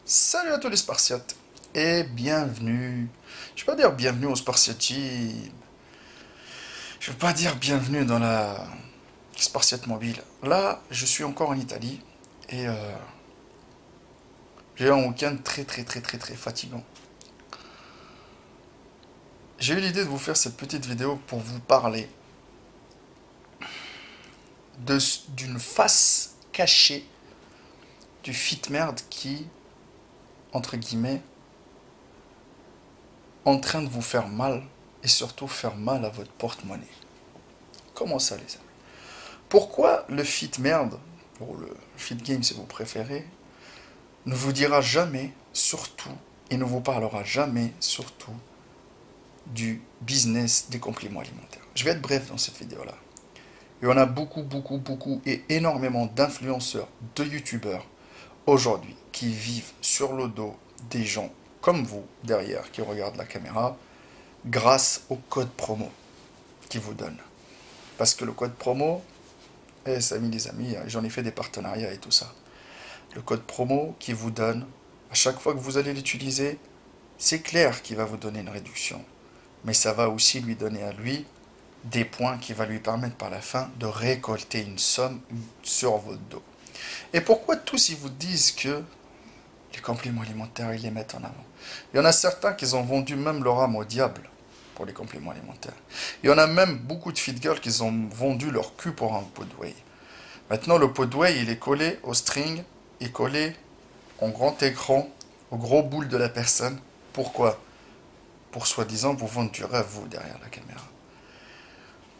Salut à tous les Spartiates et bienvenue. Je vais pas dire bienvenue au Spartiati. Je vais pas dire bienvenue dans la Spartiate mobile. Là, je suis encore en Italie et j'ai eu un week-end très fatigant. J'ai eu l'idée de vous faire cette petite vidéo pour vous parler d'une face cachée du fit merde qui, entre guillemets, en train de vous faire mal et surtout faire mal à votre porte-monnaie. Comment ça, les amis? Pourquoi le fit merde, ou le fit game si vous préférez, ne vous dira jamais, surtout, et ne vous parlera jamais, surtout, du business des compléments alimentaires? Je vais être bref dans cette vidéo-là. Il y en a beaucoup et énormément d'influenceurs, de youtubeurs, aujourd'hui, qui vivent sur le dos des gens comme vous, derrière, qui regardent la caméra, grâce au code promo qu'ils vous donnent. Parce que le code promo, les amis, j'en ai fait des partenariats et tout ça. Le code promo qui vous donne, à chaque fois que vous allez l'utiliser, c'est clair qu'il va vous donner une réduction. Mais ça va aussi lui donner à lui des points qui va lui permettre par la fin de récolter une somme sur votre dos. Et pourquoi tous ils vous disent que les compléments alimentaires, ils les mettent en avant? Il y en a certains qui ont vendu même leur âme au diable pour les compléments alimentaires. Il y en a même beaucoup de fit girls qui ont vendu leur cul pour un pot de whey. Maintenant, le pot de whey, il est collé au string, il est collé en grand écran, au gros boule de la personne. Pourquoi? Pour soi-disant vous vendre du rêve, vous, derrière la caméra.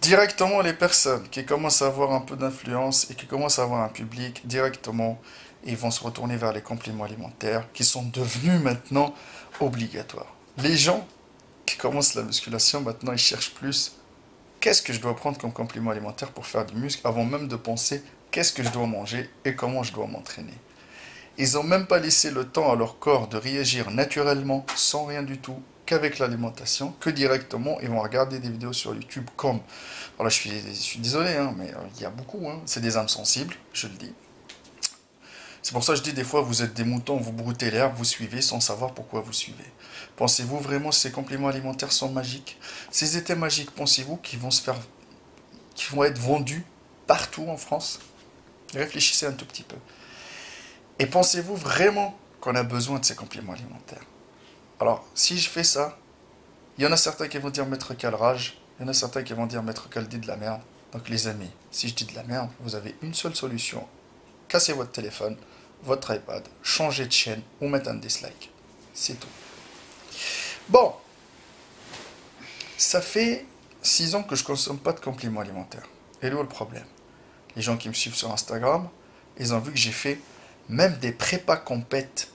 Directement, les personnes qui commencent à avoir un peu d'influence et qui commencent à avoir un public, directement, ils vont se retourner vers les compléments alimentaires qui sont devenus maintenant obligatoires. Les gens qui commencent la musculation, maintenant, ils cherchent plus qu'est-ce que je dois prendre comme complément alimentaire pour faire du muscle avant même de penser qu'est-ce que je dois manger et comment je dois m'entraîner. Ils n'ont même pas laissé le temps à leur corps de réagir naturellement, sans rien du tout, qu'avec l'alimentation, que directement, ils vont regarder des vidéos sur YouTube comme... Voilà, je suis désolé, hein, mais il y a beaucoup, hein, c'est des âmes sensibles, je le dis. C'est pour ça que je dis des fois, vous êtes des moutons, vous broutez l'herbe, vous suivez sans savoir pourquoi vous suivez. Pensez-vous vraiment que ces compléments alimentaires sont magiques? S'ils étaient magiques, pensez-vous qu'ils vont qu'ils vont être vendus partout en France? Réfléchissez un tout petit peu. Et pensez-vous vraiment qu'on a besoin de ces compléments alimentaires? Alors, si je fais ça, il y en a certains qui vont dire Maître Calrage, il y en a certains qui vont dire Maître Cal dit de la merde. Donc les amis, si je dis de la merde, vous avez une seule solution. Cassez votre téléphone, votre iPad, changez de chaîne ou mettez un dislike. C'est tout. Bon, ça fait 6 ans que je ne consomme pas de compléments alimentaires. Et là où est le problème? Les gens qui me suivent sur Instagram, ils ont vu que j'ai fait même des prépas compètes,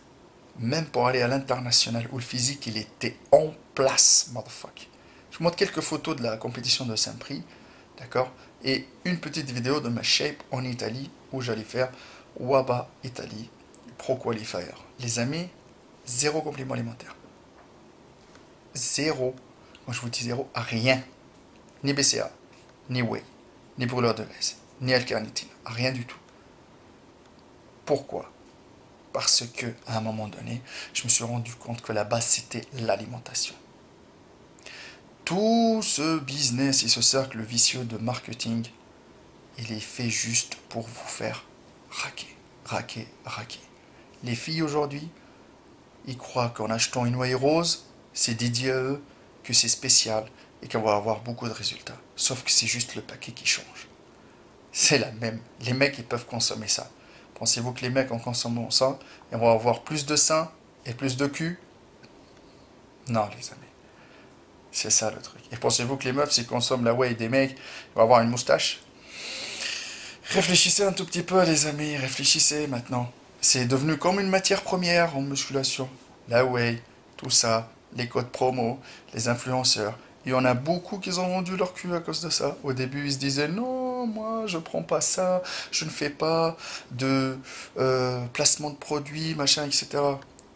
même pour aller à l'international, où le physique, il était en place, motherfucker. Je vous montre quelques photos de la compétition de Saint-Prix, d'accord? Et une petite vidéo de ma shape en Italie, où j'allais faire WABA Italie Pro Qualifier. Les amis, zéro complément alimentaire. Zéro. Moi, je vous dis zéro à rien. Ni BCA, ni whey, ni brûleur de graisse, ni L-carnitine. Rien du tout. Pourquoi? Parce que, à un moment donné, je me suis rendu compte que la base, c'était l'alimentation. Tout ce business et ce cercle vicieux de marketing, il est fait juste pour vous faire raquer. Les filles aujourd'hui, ils croient qu'en achetant une whey rose, c'est dédié à eux, que c'est spécial et qu'on va avoir beaucoup de résultats. Sauf que c'est juste le paquet qui change. C'est la même. Les mecs, ils peuvent consommer ça. Pensez-vous que les mecs, en consommant ça, ils vont avoir plus de seins et plus de cul? Non, les amis. C'est ça le truc. Et pensez-vous que les meufs, s'ils consomment la whey des mecs, ils vont avoir une moustache? Réfléchissez un tout petit peu, les amis. Réfléchissez maintenant. C'est devenu comme une matière première en musculation. La whey, tout ça, les codes promo, les influenceurs. Il y en a beaucoup qui ont vendu leur cul à cause de ça. Au début, ils se disaient non, moi je prends pas ça, je ne fais pas de placement de produits, machin, etc.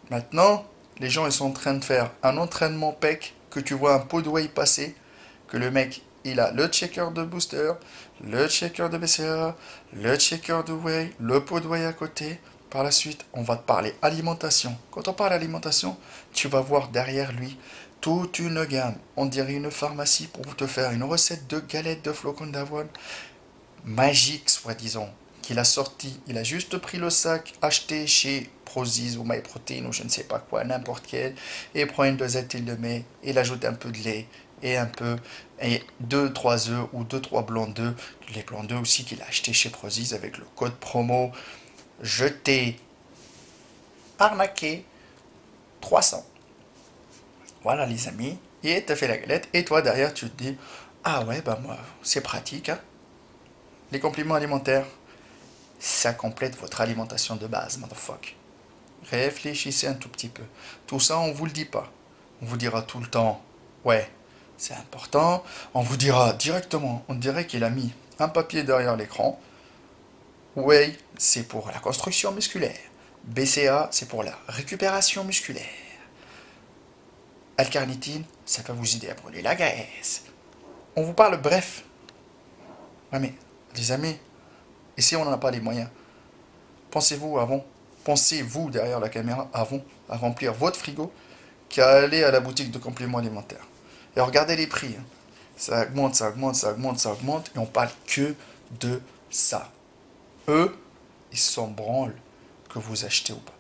Maintenant, les gens ils sont en train de faire un entraînement PEC, que tu vois un pot de whey passer, que le mec il a le checker de booster, le checker de BCA, le checker de whey, le pot de whey à côté. Par la suite, on va te parler alimentation. Quand on parle alimentation, tu vas voir derrière lui toute une gamme. On dirait une pharmacie pour te faire une recette de galettes de flocons d'avoine magique, soi-disant, qu'il a sorti. Il a juste pris le sac acheté chez Prozis ou MyProtein ou je ne sais pas quoi, n'importe quel, et prend une dosette, il le met, il ajoute un peu de lait et un peu, et deux trois œufs ou deux trois blancs d'œufs, les blancs d'œufs aussi qu'il a acheté chez Prozis avec le code promo je t'ai arnaqué 300. Voilà les amis, et t'as fait la galette, et toi derrière tu te dis, ah ouais, bah moi, c'est pratique, hein. Les compléments alimentaires, ça complète votre alimentation de base, motherfucker. Réfléchissez un tout petit peu. Tout ça, on vous le dit pas. On vous dira tout le temps, ouais, c'est important. On vous dira directement, on dirait qu'il a mis un papier derrière l'écran. Whey, c'est pour la construction musculaire. BCA, c'est pour la récupération musculaire. L-carnitine, ça peut vous aider à brûler la graisse. On vous parle bref. Ouais, mais les amis, et si on n'en a pas les moyens, pensez-vous avant, pensez-vous derrière la caméra avant à remplir votre frigo qu'à aller à la boutique de compléments alimentaires. Et regardez les prix, hein. Ça augmente, ça augmente, ça augmente, ça augmente, et on parle que de ça. Eux, ils s'en branlent que vous achetez ou pas.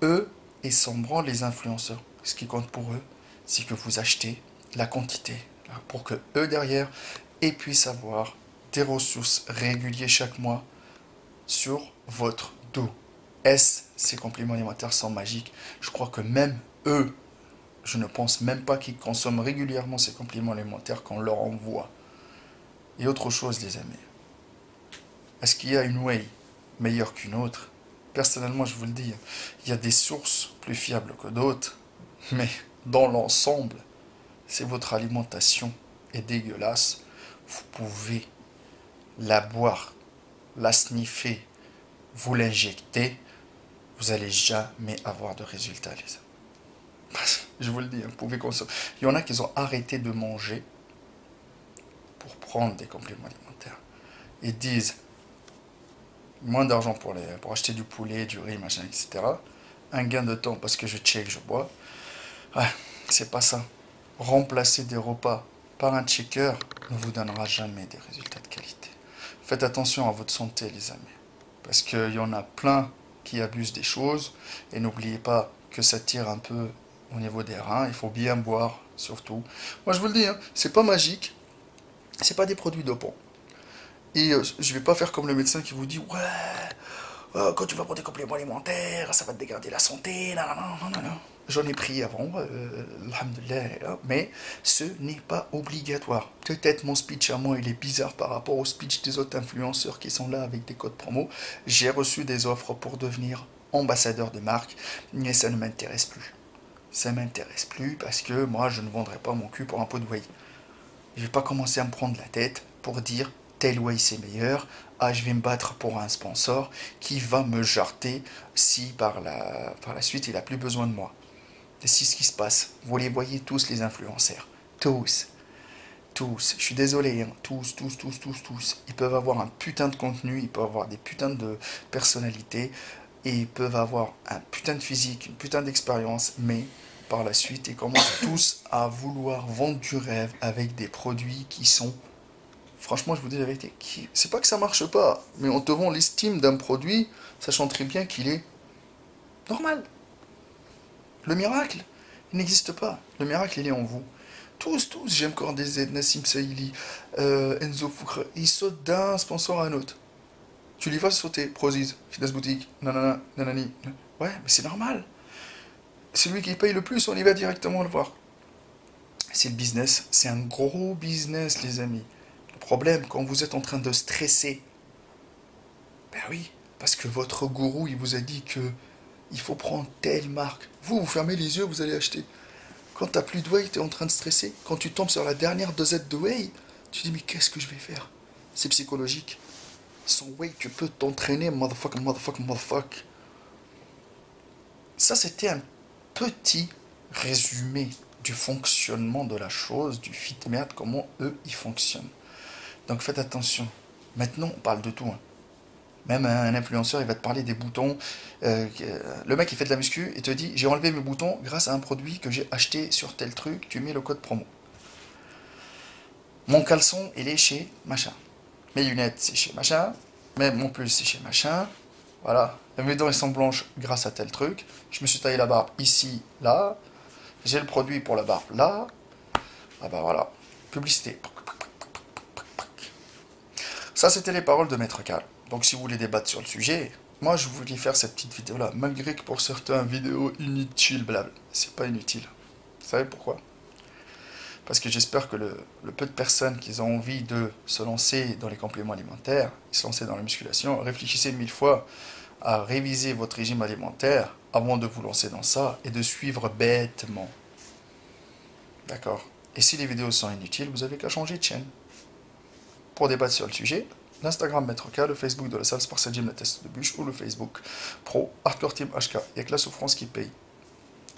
Eux, ils s'en branlent les influenceurs. Ce qui compte pour eux, c'est que vous achetez la quantité. Pour que eux, derrière, et puissent avoir des ressources régulières chaque mois sur votre dos. Ces compléments alimentaires sont magiques. Je crois que même eux, je ne pense même pas qu'ils consomment régulièrement ces compléments alimentaires qu'on leur envoie. Et autre chose, les amis. Est-ce qu'il y a une whey meilleure qu'une autre? Personnellement, je vous le dis, il y a des sources plus fiables que d'autres. Mais dans l'ensemble, si votre alimentation est dégueulasse, vous pouvez la boire, la sniffer, vous l'injecter, vous n'allez jamais avoir de résultats, les amis. Je vous le dis, vous pouvez consommer. Il y en a qui ont arrêté de manger pour prendre des compléments alimentaires. Ils disent moins d'argent pour acheter du poulet, du riz, machin, etc. Un gain de temps parce que je check, je bois. Ouais, c'est pas ça. Remplacer des repas par un checker ne vous donnera jamais des résultats de qualité. Faites attention à votre santé, les amis. Parce qu'il y en a plein qui abusent des choses. Et n'oubliez pas que ça tire un peu au niveau des reins. Il faut bien boire, surtout. Moi, je vous le dis, hein, c'est pas magique. C'est pas des produits dopants. Et je vais pas faire comme le médecin qui vous dit, ouais, quand tu vas prendre des compléments alimentaires, ça va te dégrader la santé. Non, non, non, non, non. J'en ai pris avant, alhamdoulilah, mais ce n'est pas obligatoire. Peut-être mon speech à moi, il est bizarre par rapport au speech des autres influenceurs qui sont là avec des codes promo. J'ai reçu des offres pour devenir ambassadeur de marque, mais ça ne m'intéresse plus. Ça m'intéresse plus parce que moi, je ne vendrai pas mon cul pour un pot de whey. Je vais pas commencer à me prendre la tête pour dire tel whey c'est meilleur. Ah, je vais me battre pour un sponsor qui va me jarter si par la suite il a plus besoin de moi. Et c'est ce qui se passe. Vous les voyez tous, les influenceurs. Tous. Tous. Je suis désolé, hein. Tous, tous, tous, tous, tous. Ils peuvent avoir un putain de contenu, ils peuvent avoir des putains de personnalités, et ils peuvent avoir un putain de physique, une putain d'expérience, mais par la suite, ils commencent tous à vouloir vendre du rêve avec des produits qui sont... Franchement, je vous dis la vérité, c'est pas que ça marche pas, mais on te vend l'estime d'un produit, sachant très bien qu'il est normal. Le miracle, il n'existe pas. Le miracle, il est en vous. Tous, j'aime Corday, Nassim Saïli, Enzo Foukre, ils sautent d'un sponsor à un autre. Tu les vas sauter, Prozis, Fitness Boutique, nanana, nanani. Ouais, mais c'est normal. Celui qui paye le plus, on y va directement le voir. C'est le business, c'est un gros business, les amis. Le problème, quand vous êtes en train de stresser, ben oui, parce que votre gourou, il vous a dit que il faut prendre telle marque. Vous fermez les yeux, vous allez acheter. Quand t'as plus de whey, t'es en train de stresser. Quand tu tombes sur la dernière dosette de whey, tu te dis mais qu'est-ce que je vais faire? C'est psychologique. Sans whey, tu peux t'entraîner, motherfucker, motherfucker, motherfucker. Ça, c'était un petit résumé du fonctionnement de la chose, du FitMerd, comment eux, ils fonctionnent. Donc faites attention. Maintenant, on parle de tout, hein. Même un influenceur, il va te parler des boutons. Le mec, il fait de la muscu et te dit, j'ai enlevé mes boutons grâce à un produit que j'ai acheté sur tel truc, tu mets le code promo. Mon caleçon, il est chez machin. Mes lunettes, c'est chez machin. Mais mon pull, c'est chez machin. Voilà. Mes dents, elles sont blanches grâce à tel truc. Je me suis taillé la barbe ici, là. J'ai le produit pour la barbe là. Ah bah voilà. Publicité. Ça, c'était les paroles de Maître Cal. Donc si vous voulez débattre sur le sujet, moi je voulais faire cette petite vidéo là, malgré que pour certains vidéos inutiles, blabla. C'est pas inutile. Vous savez pourquoi? Parce que j'espère que le peu de personnes qui ont envie de se lancer dans les compléments alimentaires, se lancer dans la musculation, réfléchissez 1000 fois à réviser votre régime alimentaire avant de vous lancer dans ça et de suivre bêtement. D'accord? Et si les vidéos sont inutiles, vous avez qu'à changer de chaîne. Pour débattre sur le sujet, l'Instagram Maître K, le Facebook de la salle Sparsa Gym, la test de bûche, ou le Facebook Pro Hardcore Team HK. Il n'y a que la souffrance qui paye.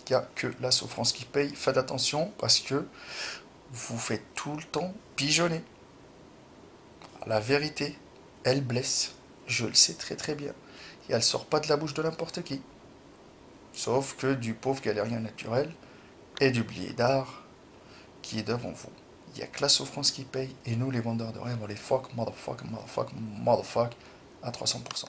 Il n'y a que la souffrance qui paye. Faites attention parce que vous faites tout le temps pigeonner. La vérité, elle blesse. Je le sais très très bien. Et elle sort pas de la bouche de n'importe qui. Sauf que du pauvre galérien naturel et du bliédard qui est devant vous. Il n'y a que la souffrance qui paye, et nous les vendeurs de rêve, on les fuck, motherfuck, motherfuck, motherfuck, à 300%.